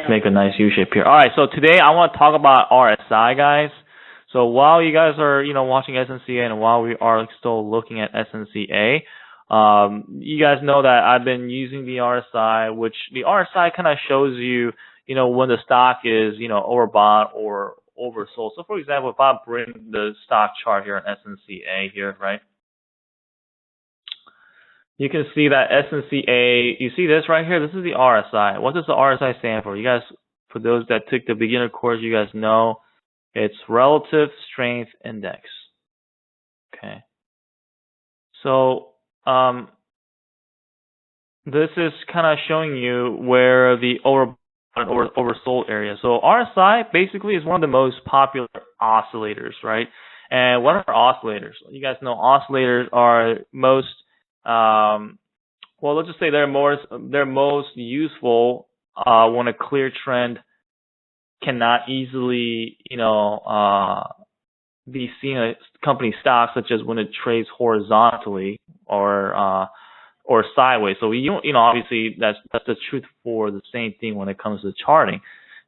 make a nice U shape here. All right, so today I want to talk about RSI, guys. So while you guys are, watching SNCA and while we are still looking at SNCA, you guys know that I've been using the RSI, which the RSI kind of shows you, when the stock is, overbought or oversold. So for example, if I bring the stock chart here in SNCA here, right? You can see that SNCA, you see this right here? This is the RSI. What does the RSI stand for? You guys, for those that took the beginner course, you guys know it's Relative Strength Index. Okay. So, this is kind of showing you where the oversold area. So RSI basically is one of the most popular oscillators, right? And what are oscillators? You guys know oscillators are most well, let's just say they're most useful when a clear trend cannot easily, be seen in a company stock, such as when it trades horizontally or sideways. So obviously that's the truth for the same thing when it comes to charting.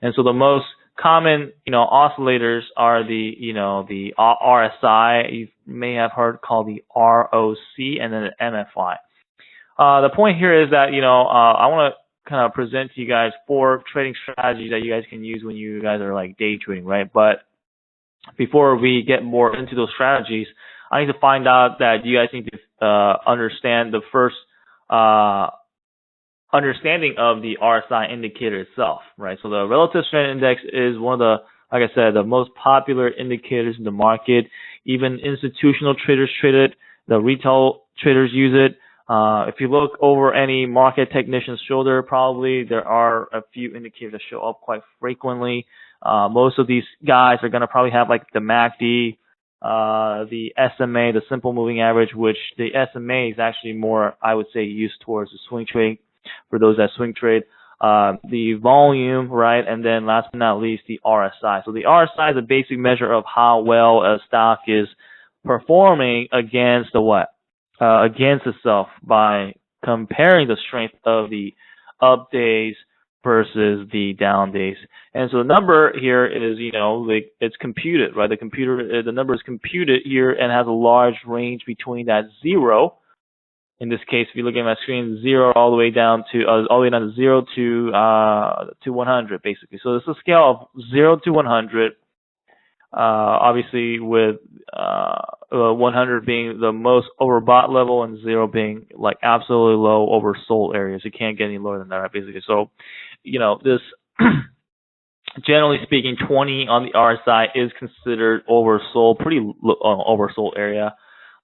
And so the most common, oscillators are the RSI. You may have heard called the ROC, and then the MFI. The point here is that, I want to kind of present to you guys 4 trading strategies that you guys can use when you guys are like day trading, right? But before we get more into those strategies, I need to find out that you guys need to understand the first understanding of the RSI indicator itself, right? So the Relative Strength Index is one of the, like I said, the most popular indicators in the market. Even institutional traders trade it. The retail traders use it. If you look over any market technician's shoulder, probably there are a few indicators that show up quite frequently. Most of these guys are going to probably have like the MACD, the SMA, the simple moving average, which the SMA is actually more, I would say, used towards the swing trading for those that swing trade. The volume, right, and then last but not least, the RSI. So the RSI is a basic measure of how well a stock is performing against the what? Against itself by comparing the strength of the up days versus the down days. And so the number here is, it's computed, right? The number is computed here and has a large range between that 0. In this case, if you look at my screen, 0 all the way down to 0 to 100, basically. So this is a scale of 0 to 100. Obviously, with 100 being the most overbought level and 0 being like absolutely low oversold areas. You can't get any lower than that, right, basically. So, this generally speaking, 20 on the RSI is considered oversold, pretty oversold area.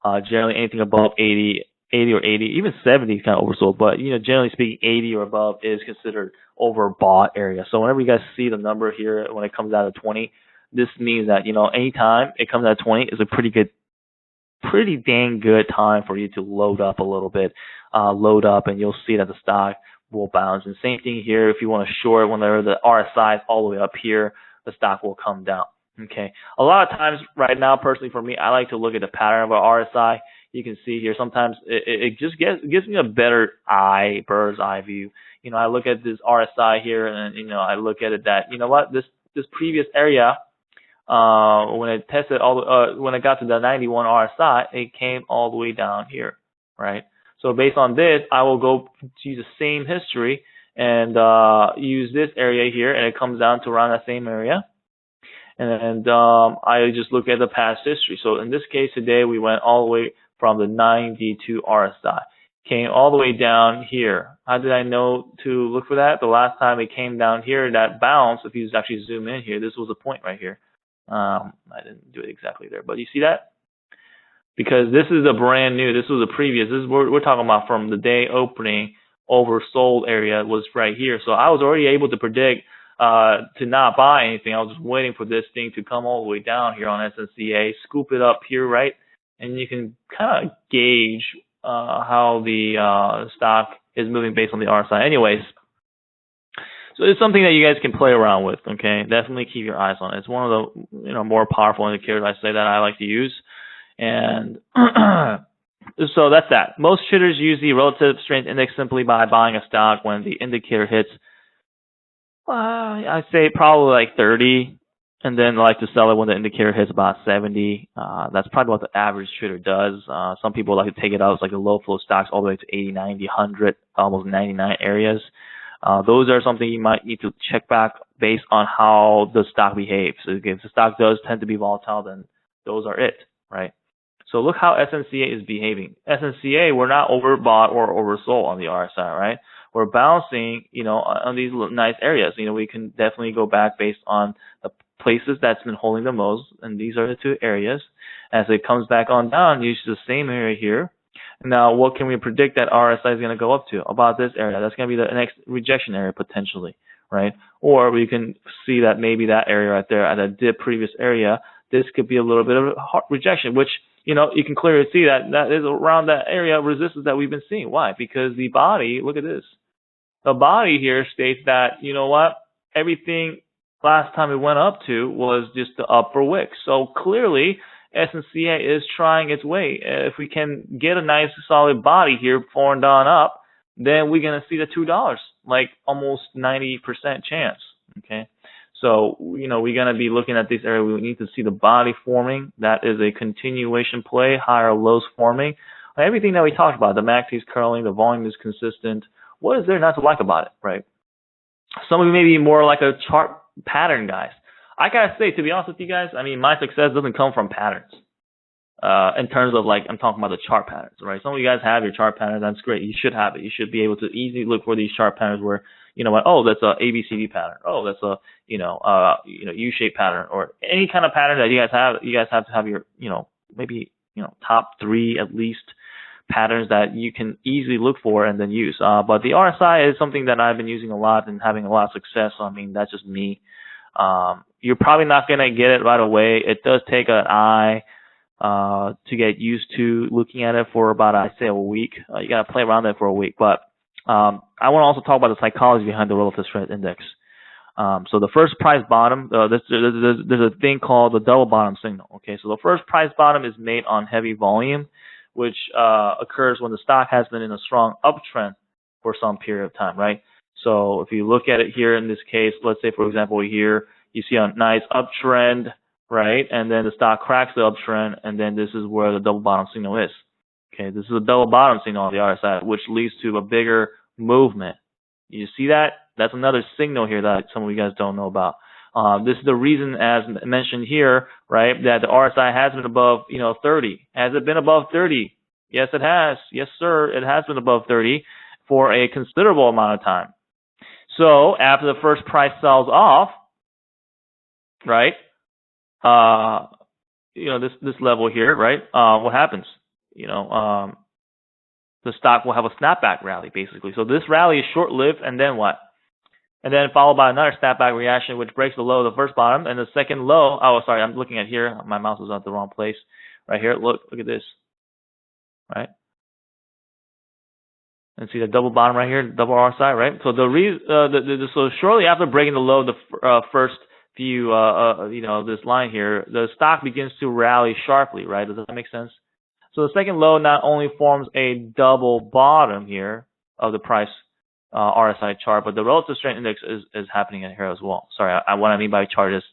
Generally, anything above 80 or 80, even 70 is kind of oversold. But generally speaking, 80 or above is considered overbought area. So whenever you guys see the number here when it comes out of 20. This means that, anytime it comes out of 20 is a pretty dang good time for you to load up a little bit. Load up and you'll see that the stock will bounce. And same thing here, if you want to short, whenever the RSI is all the way up here, the stock will come down. Okay. A lot of times right now, personally for me, I like to look at the pattern of an RSI. You can see here, sometimes it just gives me a better bird's eye view. I look at this RSI here and, I look at it that, this previous area, when it tested when it got to the 91 RSI, it came all the way down here, right? So based on this, I will go to use the same history and use this area here, and it comes down to around that same area. And I just look at the past history. So in this case today, we went all the way from the 92 RSI, came all the way down here. How did I know to look for that? The last time it came down here, that bounce, if you actually zoom in here, this was a point right here. I didn't do it exactly there, but you see that? Because this is a brand new, this was a previous, this is we're talking about from the day opening, oversold area was right here. So I was already able to predict to not buy anything. I was just waiting for this thing to come all the way down here on SNCA, scoop it up here, right? And you can kind of gauge how the stock is moving based on the RSI. Anyways, so it's something that you guys can play around with, okay? Definitely keep your eyes on it. It's one of the more powerful indicators I say that I like to use. And so that's that. Most traders use the Relative Strength Index simply by buying a stock when the indicator hits I'd say probably like 30, and then I like to sell it when the indicator hits about 70. That's probably what the average trader does. Some people like to take it out as like the low flow stocks all the way to 80, 90, 100, almost 99 areas. Those are something you might need to check back based on how the stock behaves. If the stock does tend to be volatile, then those are it, right? So look how SNCA is behaving. SNCA, we're not overbought or oversold on the RSI, right? We're bouncing, on these nice areas. We can definitely go back based on the places that's been holding the most, and these are the two areas. As it comes back on down, use the same area here. Now, what can we predict that RSI is going to go up to? About this area. That's going to be the next rejection area potentially, right? Or we can see that maybe that area right there at a dip previous area, this could be a little bit of a hard rejection, which, you can clearly see that is around that area of resistance that we've been seeing. Why? Because the body, look at this. The body here states that, you know what, everything last time it went up to was just the upper wick. So clearly, SNCA is trying its way. If we can get a nice solid body here pouring down up, then we're going to see the $2, like almost 90% chance. Okay. So, we're going to be looking at this area. We need to see the body forming. That is a continuation play, higher lows forming. Everything that we talked about, the MACD is curling, the volume is consistent. What is there not to like about it, right? Some of you may be more like a chart pattern guys. I gotta say, to be honest with you guys, my success doesn't come from patterns. In terms of I'm talking about the chart patterns, right? Some of you guys have your chart patterns. That's great. You should have it. You should be able to easily look for these chart patterns where, that's a ABCD pattern. Oh, that's a, U-shaped pattern, or any kind of pattern that you guys have. You guys have to have your, maybe, top 3 at least patterns that you can easily look for and then use. But the RSI is something that I've been using a lot and having a lot of success. So, that's just me. You're probably not going to get it right away. It does take an eye to get used to looking at it for about, I'd say, a week. You got to play around it for a week. But I want to also talk about the psychology behind the relative strength index. So the first price bottom, there's a thing called the double bottom signal. Okay, so the first price bottom is made on heavy volume, which occurs when the stock has been in a strong uptrend for some period of time, right? So if you look at it here in this case, let's say, for example, here you see a nice uptrend, right? And then the stock cracks the uptrend, and then this is where the double bottom signal is. Okay, this is a double bottom signal on the other side, which leads to a bigger movement. You see that? That's another signal here that some of you guys don't know about. This is the reason, as mentioned here, right, that the RSI has been above, 30. Has it been above 30? Yes, it has. Yes, sir, it has been above 30 for a considerable amount of time. So after the first price sells off, right, this level here, right, what happens? The stock will have a snapback rally, basically. So this rally is short-lived, and then what? And then followed by another snapback reaction, which breaks the low of the first bottom, and the second low. Oh, sorry, I'm looking at here. My mouse is at the wrong place. Right here. Look at this. Right. And see the double bottom right here, double RSI, right? So so shortly after breaking the low, the first few, this line here, the stock begins to rally sharply, right? Does that make sense? So the second low not only forms a double bottom here of the price RSI chart, but the relative strength index is happening in here as well. Sorry, what I mean by chart is,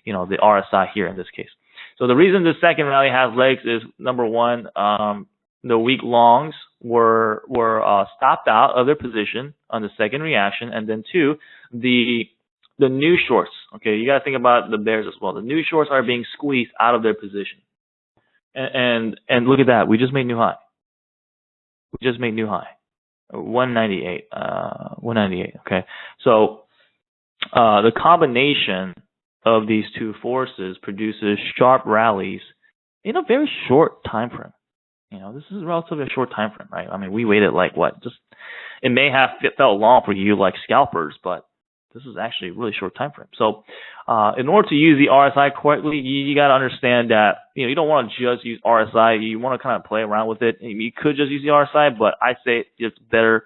the RSI here in this case. So the reason the second rally has legs is, number one, the weak longs were stopped out of their position on the second reaction, and then two, the new shorts. Okay, you got to think about the bears as well. The new shorts are being squeezed out of their position, and look at that. We just made new high. 198. 198. Okay, so the combination of these two forces produces sharp rallies in a very short time frame. This is relatively a short time frame, right? We waited it may have felt long for you like scalpers, but this is actually a really short time frame. So in order to use the RSI correctly, you got to understand that, you don't want to just use RSI. You want to kind of play around with it. You could just use the RSI, but I say it's better.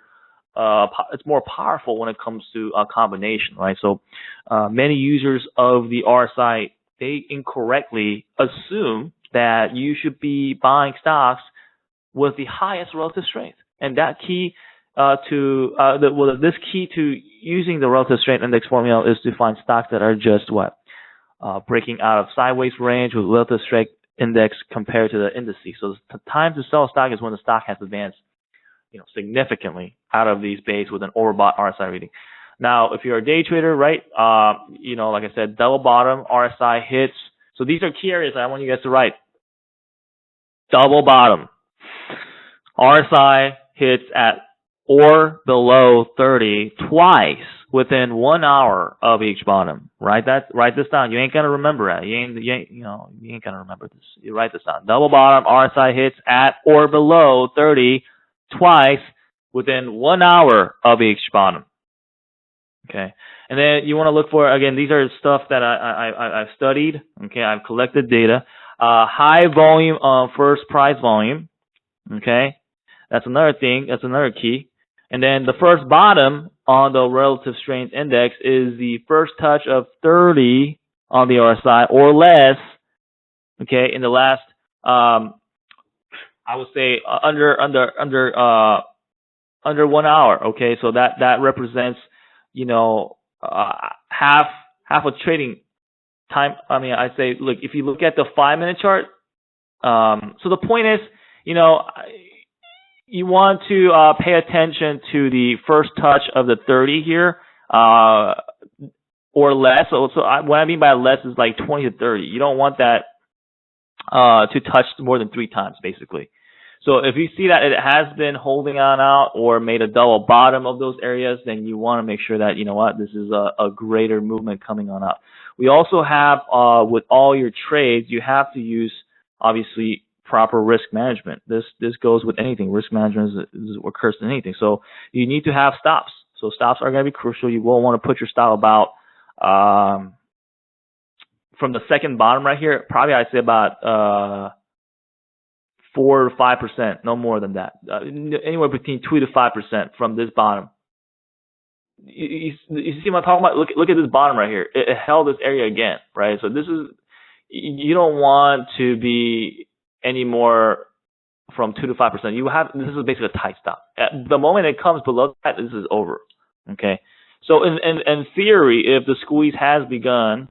It's more powerful when it comes to a combination, right? So many users of the RSI, they incorrectly assume that you should be buying stocks with the highest relative strength. And that key this key to using the relative strength index formula is to find stocks that are just what? Breaking out of sideways range with relative strength index compared to the indices. So the time to sell a stock is when the stock has advanced, significantly out of these bays with an overbought RSI reading. Now, if you're a day trader, right, like I said, double bottom, RSI hits. So these are key areas I want you guys to write. Double bottom, RSI hits at or below 30 twice within 1 hour of each bottom. Write this down. You ain't gonna remember that. You ain't gonna remember this. You write this down. Double bottom, RSI hits at or below 30 twice within 1 hour of each bottom. Okay, and then you want to look for, again, these are stuff that I've studied. Okay, I've collected data. High volume first price volume. Okay, that's another thing. That's another key. And then the first bottom on the relative strength index is the first touch of 30 on the RSI or less. Okay, in the last, I would say under 1 hour. Okay, so that represents, half a trading time. I mean, I say, look, if you look at the 5-minute chart. So the point is, you want to pay attention to the first touch of the 30 here, or less. So what I mean by less is like 20 to 30. You don't want that to touch more than 3 times, basically. So if you see that it has been holding on out or made a double bottom of those areas, then you want to make sure that, this is a greater movement coming on up. We also have, with all your trades, you have to use, obviously, proper risk management. This goes with anything. Risk management occurs in anything. So you need to have stops. So stops are going to be crucial. You will want to put your stop about from the second bottom right here. Probably I'd say about 4 to 5%, no more than that. Anywhere between 2 to 5% from this bottom. You see what I'm talking about? Look at this bottom right here. It held this area again, right? So you don't want to be any more from 2 to 5%. This is basically a tight stop. At the moment it comes below that, this is over. Okay. So in theory, if the squeeze has begun,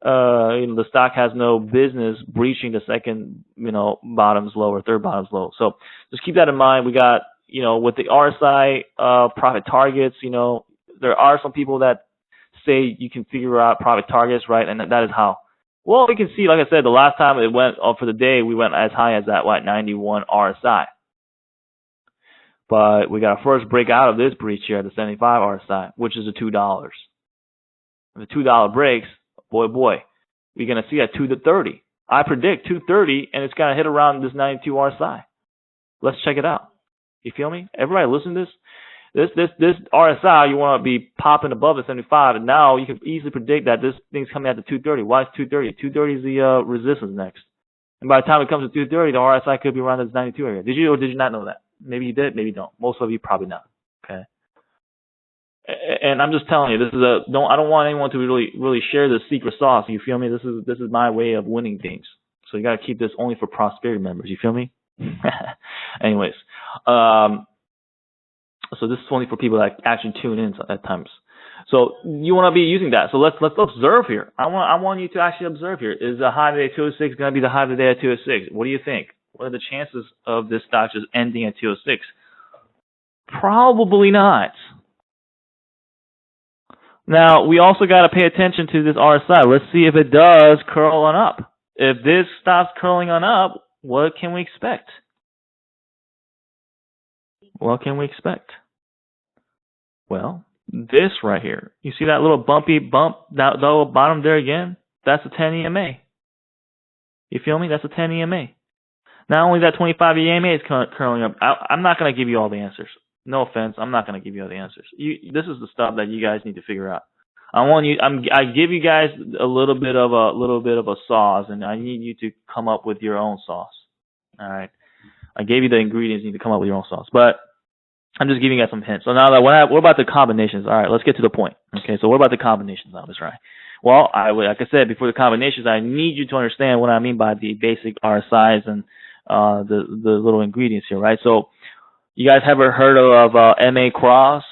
the stock has no business breaching the second, bottom's low or third bottom's low. So just keep that in mind. We got, with the RSI profit targets, there are some people that say you can figure out profit targets, right? And that is how. Well, we can see, like I said, the last time it went for the day, we went as high as that 91 RSI. But we got to first break out of this breach here at the 75 RSI, which is the $2. If the $2 breaks, boy, we're going to see at 2 to 30. I predict 230, and it's going to hit around this 92 RSI. Let's check it out. You feel me? Everybody listen to this? This RSI, you want to be popping above the 75, and now you can easily predict that this thing's coming at the 230. Why is 230? 230 is the resistance next. And by the time it comes to 230, the RSI could be around this 92 area. Did you or did you not know that? Maybe you did, maybe you don't. Most of you probably not. Okay. And I'm just telling you, this is I don't want anyone to really share the secret sauce. You feel me? This is my way of winning things. So you got to keep this only for prosperity members. You feel me? Anyways, so this is only for people that actually tune in at times. So you want to be using that. So let's observe here. I want you to actually observe here. Is the high today at 206 going to be the high today at 206? What do you think? What are the chances of this stock just ending at 206? Probably not. Now, we also got to pay attention to this RSI. Let's see if it does curl on up. If this stops curling on up, what can we expect? What can we expect? Well, this right here. You see that little bumpy bump, that little bottom there again? That's a 10 EMA. You feel me? That's a 10 EMA. Not only that 25 EMA is curling up. I'm not going to give you all the answers. No offense, I'm not going to give you all the answers. This is the stuff that you guys need to figure out. I give you guys a little bit of a sauce, and I need you to come up with your own sauce. All right. I gave you the ingredients. You need to come up with your own sauce, but I'm just giving you guys some hints. So now, what about the combinations? All right, let's get to the point. Okay, so what about the combinations now, Ms. Rsi? Well, like I said before, the combinations, I need you to understand what I mean by the basic RSIs and the little ingredients here, right? So You guys ever heard of MA cross?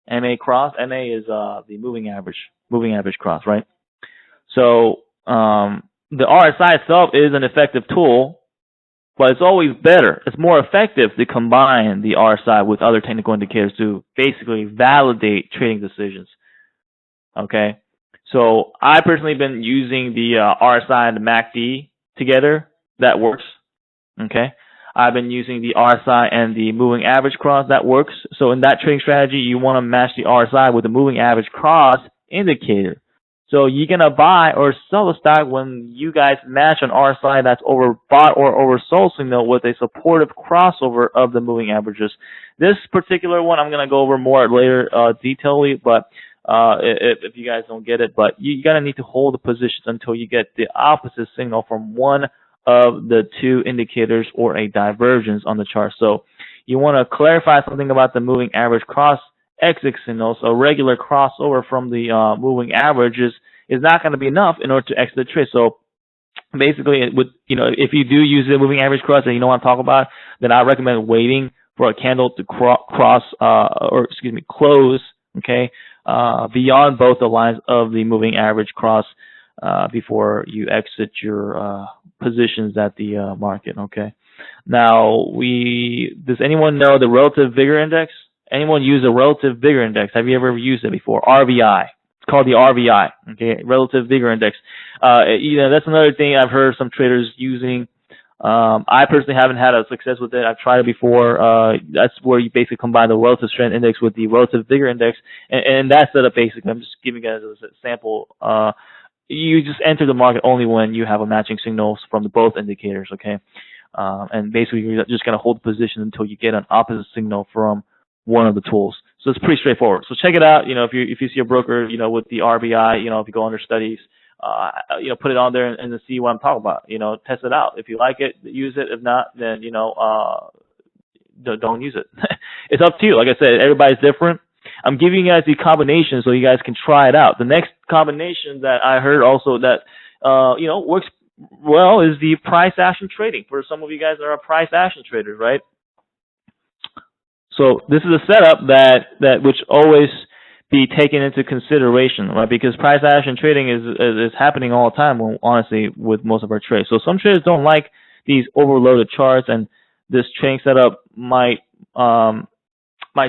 MA cross. MA is the moving average cross, right? So the RSI itself is an effective tool, but it's always better. It's more effective to combine the RSI with other technical indicators to basically validate trading decisions. Okay, so I personally been using the RSI and the MACD together. That works. Okay, I've been using the RSI and the moving average cross. That works. So in that trading strategy, you want to match the RSI with the moving average cross indicator. So you're gonna buy or sell the stock when you guys match an RSI that's overbought or oversold signal with a supportive crossover of the moving averages. This particular one I'm gonna go over more later detailedly, but if you guys don't get it, but you're gonna need to hold the positions until you get the opposite signal from one of the two indicators or a divergence on the chart. So you want to clarify something about the moving average cross exit signal. So regular crossover from the moving averages is not going to be enough in order to exit the trade. So basically, if you do use the moving average cross and you know what I'm talking about, then I recommend waiting for a candle to close, okay, beyond both the lines of the moving average cross before you exit your positions at the market. Okay. Now, does anyone know the relative vigor index? Anyone use a relative vigor index? Have you ever used it before? RVI. It's called the RVI. Okay, relative vigor index. That's another thing I've heard some traders using. I personally haven't had a success with it. I've tried it before. That's where you basically combine the relative strength index with the relative vigor index, and that's setup basically. I'm just giving you guys a sample. You just enter the market only when you have a matching signals from both indicators, okay? And basically you're just going to hold the position until you get an opposite signal from one of the tools. So it's pretty straightforward. So check it out. If you see a broker, with the RBI, if you go under studies, put it on there and see what I'm talking about. Test it out. If you like it, use it. If not, then don't use it. It's up to you. Like I said, everybody's different. I'm giving you guys the combination so you guys can try it out. The next combination that I heard also that works well is the price action trading. For some of you guys that are price action traders, right? So this is a setup that which always be taken into consideration, right? Because price action trading is happening all the time, honestly, with most of our trades. So some traders don't like these overloaded charts, and this trading setup might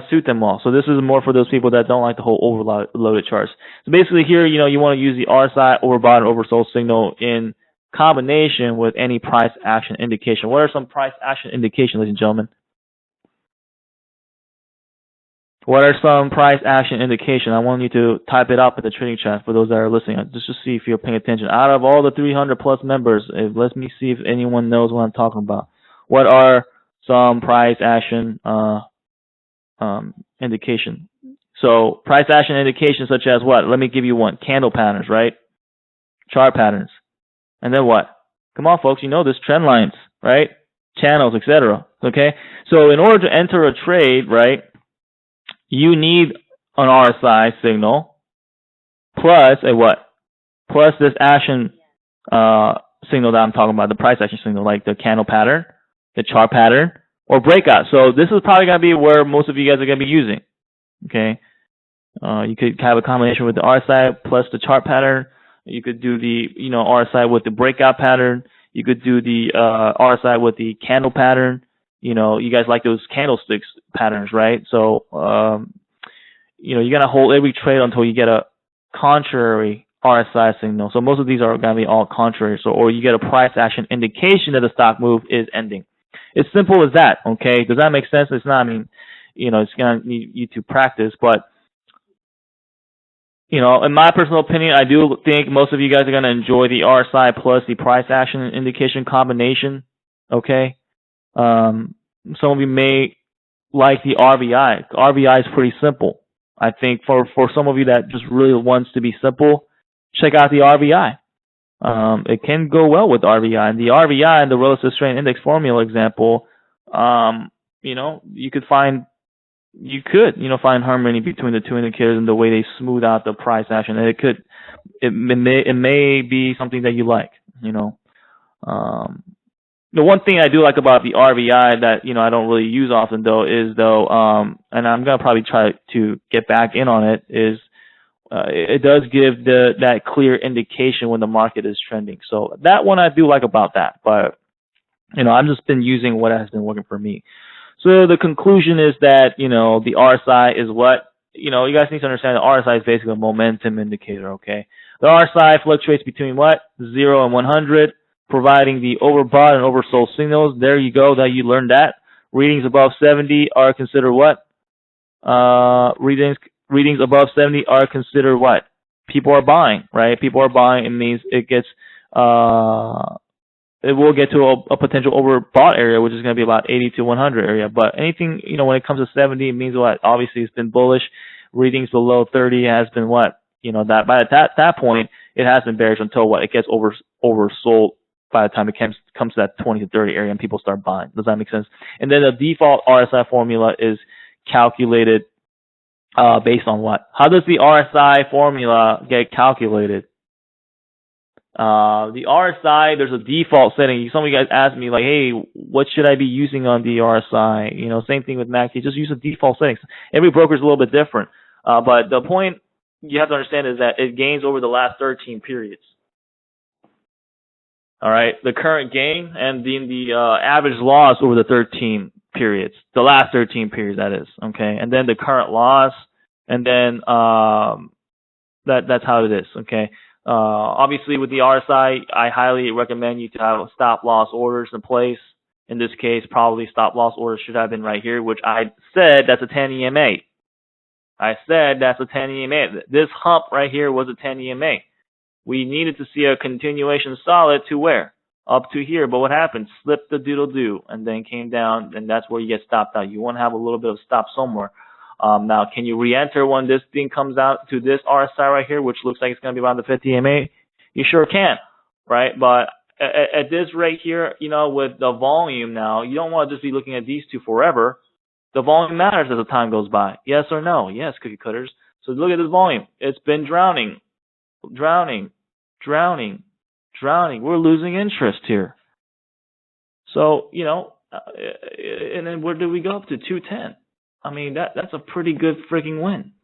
suit them all. So this is more for those people that don't like the whole overloaded charts. So basically here, you want to use the RSI overbought and oversold signal in combination with any price action indication. What are some price action indications, ladies and gentlemen? What are some price action indications? I want you to type it up in the trading chat for those that are listening. Just to see if you're paying attention. Out of all the 300 plus members, let me see if anyone knows what I'm talking about. What are some price action indication? So price action indications such as what? Let me give you one. Candle patterns, right? Chart patterns. And then what? Come on, folks. You know this. Trend lines, right? Channels, etc. Okay? So in order to enter a trade, right, you need an RSI signal plus a what? Plus this action signal that I'm talking about, the price action signal, like the candle pattern, the chart pattern, or breakout. So this is probably going to be where most of you guys are going to be using. Okay? You could have a combination with the RSI plus the chart pattern. You could do the RSI with the breakout pattern. You could do the RSI with the candle pattern. You guys like those candlesticks patterns, right? So you're gonna hold every trade until you get a contrary RSI signal. So most of these are gonna be all contrary. So or you get a price action indication that the stock move is ending. It's simple as that. Okay, does that make sense? It's not. I mean, it's gonna need you to practice, but in my personal opinion, I do think most of you guys are going to enjoy the RSI plus the price action indication combination. Okay. Some of you may like the RVI. RVI is pretty simple. I think for some of you that just really wants to be simple, check out the RVI. It can go well with RVI. And the RVI and the relative strength index formula example, you could find harmony between the two indicators and the way they smooth out the price action. And it may be something that you like, The one thing I do like about the RVI that, I don't really use often though is and I'm gonna probably try to get back in on it, is it does give that clear indication when the market is trending. So that one I do like about that. But I've just been using what has been working for me. So the conclusion is that the RSI is what you guys need to understand. The RSI is basically a momentum indicator. Okay, the RSI fluctuates between what 0 and 100. Providing the overbought and oversold signals. There you go. That you learned that. Readings above 70 are considered what? Readings above 70 are considered what? People are buying, right? People are buying. It means it will get to a potential overbought area, which is going to be about 80 to 100 area. But anything, when it comes to 70, it means what? Obviously, it's been bullish. Readings below 30 has been what? That by that point, it has been bearish until what? It gets oversold by the time it comes to that 20 to 30 area and people start buying. Does that make sense? And then the default RSI formula is calculated based on what? How does the RSI formula get calculated? The RSI, there's a default setting. Some of you guys ask me like, hey, what should I be using on the RSI? Same thing with MACD. Just use the default settings. Every broker is a little bit different. But the point you have to understand is that it gains over the last 13 periods. All right, the current gain and the average loss over the 13 periods, the last 13 periods, that is, okay, and then the current loss, and then that's how it is, okay. Obviously, with the RSI, I highly recommend you to have stop loss orders in place. In this case, probably stop loss orders should have been right here, which I said that's a 10 EMA. I said that's a 10 EMA. This hump right here was a 10 EMA. We needed to see a continuation solid to where? Up to here. But what happened? Slipped the doodle-doo and then came down, and that's where you get stopped out. You want to have a little bit of stop somewhere. Now, can you re-enter when this thing comes out to this RSI right here, which looks like it's going to be around the 50 EMA? You sure can, right? But at this rate here, with the volume now, you don't want to just be looking at these two forever. The volume matters as the time goes by. Yes or no? Yes, cookie cutters. So look at this volume. It's been drowning. We're losing interest here. So, and then where do we go up to? 210. I mean, that's a pretty good freaking win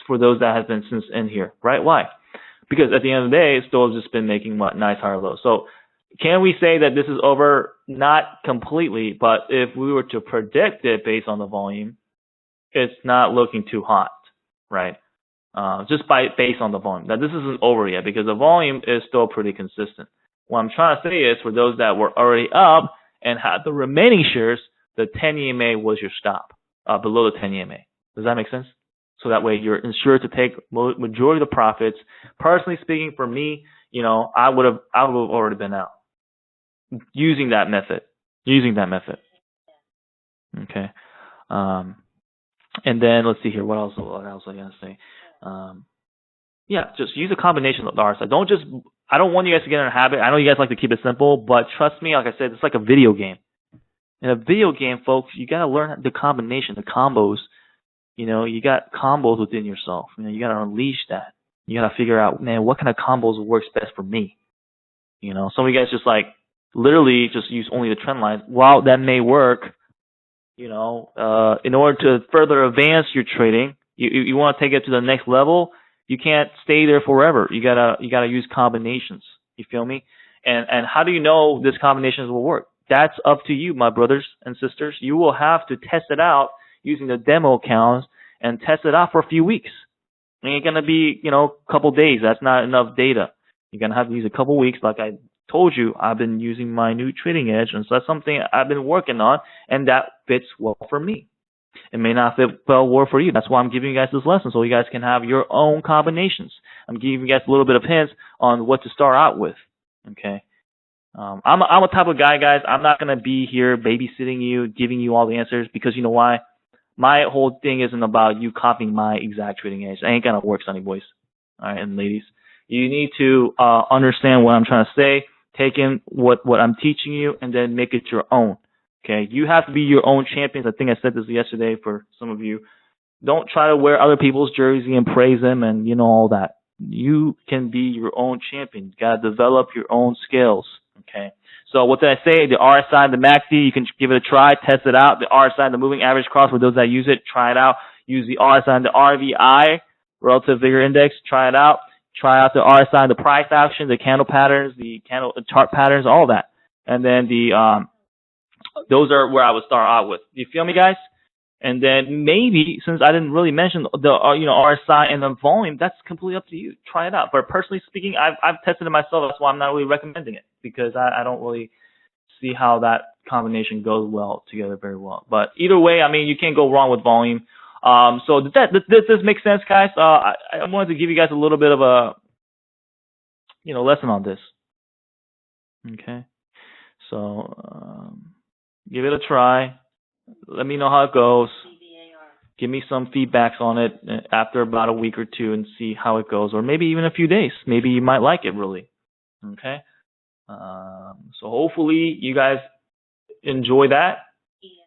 for those that have been since in here, right? Why? Because at the end of the day, it's still just been making what? Nice higher lows. So can we say that this is over? Not completely, but if we were to predict it based on the volume, it's not looking too hot, right? Just based on the volume. Now, this isn't over yet because the volume is still pretty consistent. What I'm trying to say is for those that were already up and had the remaining shares, the 10 EMA was your stop, below the 10 EMA. Does that make sense? So that way you're insured to take majority of the profits. Personally speaking, for me, I would have already been out using that method. Okay. And then let's see here. What else I gotta say? Yeah, just use a combination of the RSI. I don't want you guys to get in a habit. I know you guys like to keep it simple, but trust me, like I said, it's like a video game. In a video game, folks, you gotta learn the combination, the combos. You got combos within yourself. You gotta unleash that. You gotta figure out, man, what kind of combos works best for me. Some of you guys just literally just use only the trend lines. While that may work, in order to further advance your trading, you want to take it to the next level. You can't stay there forever. You gotta use combinations. You feel me? And how do you know this combinations will work? That's up to you, my brothers and sisters. You will have to test it out using the demo accounts and test it out for a few weeks. It ain't gonna be, a couple days. That's not enough data. You're gonna have to use a couple weeks. Like I told you, I've been using my new trading edge, and so that's something I've been working on, and that fits well for me. It may not fit well for you. That's why I'm giving you guys this lesson, so you guys can have your own combinations. I'm giving you guys a little bit of hints on what to start out with. Okay. I'm a type of guy, guys. I'm not gonna be here babysitting you, giving you all the answers, because you know why? My whole thing isn't about you copying my exact trading edge. It ain't gonna work, sonny boys. All right, and ladies, you need to understand what I'm trying to say. Take in what I'm teaching you, and then make it your own. Okay, you have to be your own champions. I think I said this yesterday for some of you. Don't try to wear other people's jersey and praise them and all that. You can be your own champion. You gotta develop your own skills. Okay, So what did I say? The RSI, the MACD, you can give it a try, test it out. The RSI, the moving average cross, for those that use it, try it out. Use the RSI and the RVI, relative vigor index, try it out. Try out the RSI, the price action, the candle patterns, the chart patterns, all that. And then those are where I would start out with. You feel me, guys? And then maybe, since I didn't really mention the RSI and the volume, that's completely up to you. Try it out. But personally speaking, I've tested it myself. That's why I'm not really recommending it, because I don't really see how that combination goes well together very well. But either way, I mean, you can't go wrong with volume. So does this make sense, guys? I wanted to give you guys a little bit of a lesson on this. Okay, so give it a try. Let me know how it goes. Give me some feedbacks on it after about a week or two and see how it goes, or maybe even a few days. Maybe you might like it really. Okay. So hopefully you guys enjoy that.